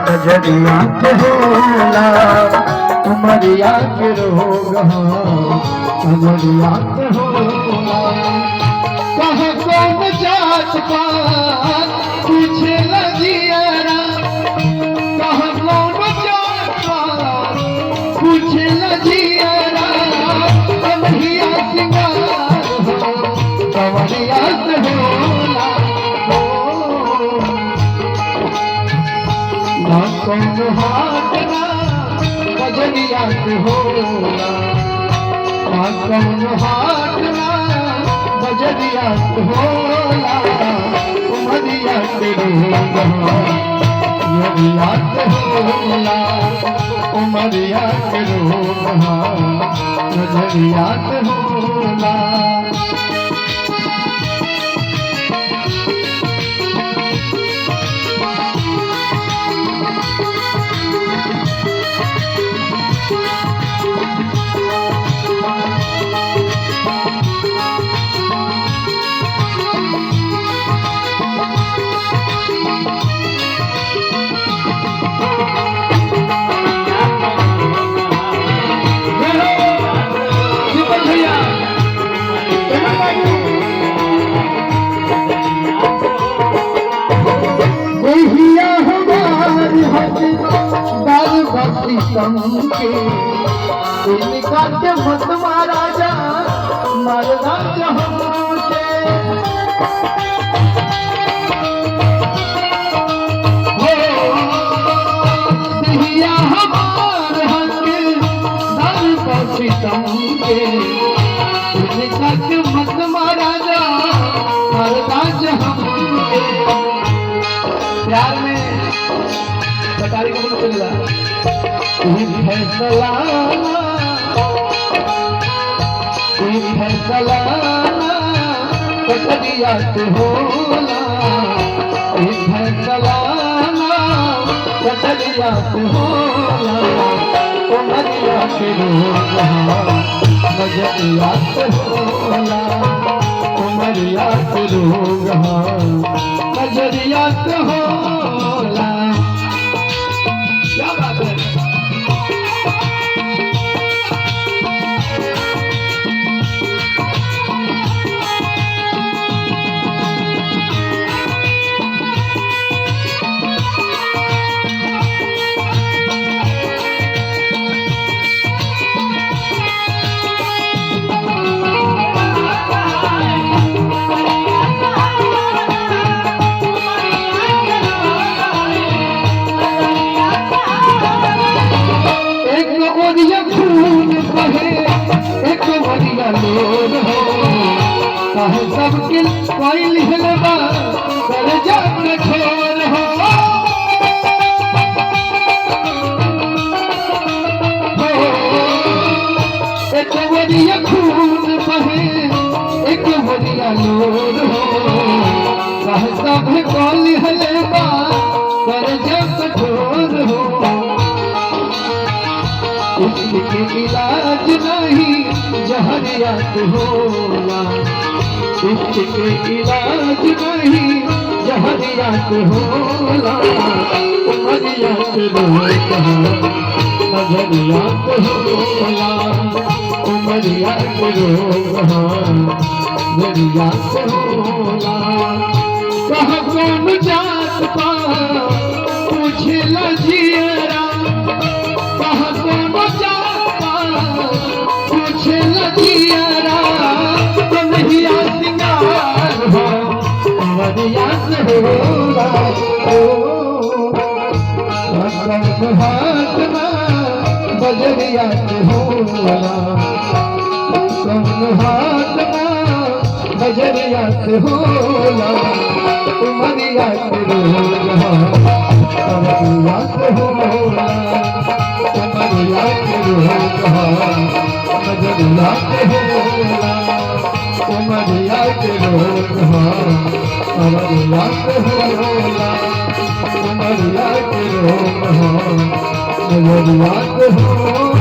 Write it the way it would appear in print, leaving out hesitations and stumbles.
नजरिया के होला उमरिया के रोग नजरिया के होला कहाँ कौन जात पात पूछे लजियारा कहाँ कौन जात पात पूछे लजियारा कन्हैया सिंगार कंवरिया से होला कौन हाथ ना बजरिया से होला कौन हाथ ना बजरिया से होला उमरिया से रोगा यरिया से होला उमरिया से रोगा नजरिया से होला इनका के मत महाराजा मरना चाहोगे दिया हमार हक दर बसीतम के इनका के मत महाराजा मरना चाहोगे प्यार में कटारी का बोल चलेगा फैसला कटरिया से होला फैसला कटरिया से होला उमरिया के रोगा नजरिया से होला उमरिया के रोगा नजरिया से होला क्या बात है सबके कोई लिखलबा कर जात छोर हो एक वरिया खून बहे एक वरिया लोर हो कह सब को लिखलबा कर जात छोर हो इसके इलाज नहीं जहरिया होला इसके इलाज नहीं जहरिया होला उमरिया से रोगा नजरिया से होला उमरिया से रोगा नजरिया से होला कहाँ कौन जात पा पूछे लजियरा कहाँ कौन जात पा पूछे लजियरा कन्हैया सिंगार कंवरिया से होला हाथ ना बजरिया से होला हाथ ना बजरिया से होला उमरिया से रोगा कंवरिया से होला उमरिया से रोगा नजरिया से होला उमरिया के रोगा उमरिया से होला उमरिया के रोगा नजरिया से होला।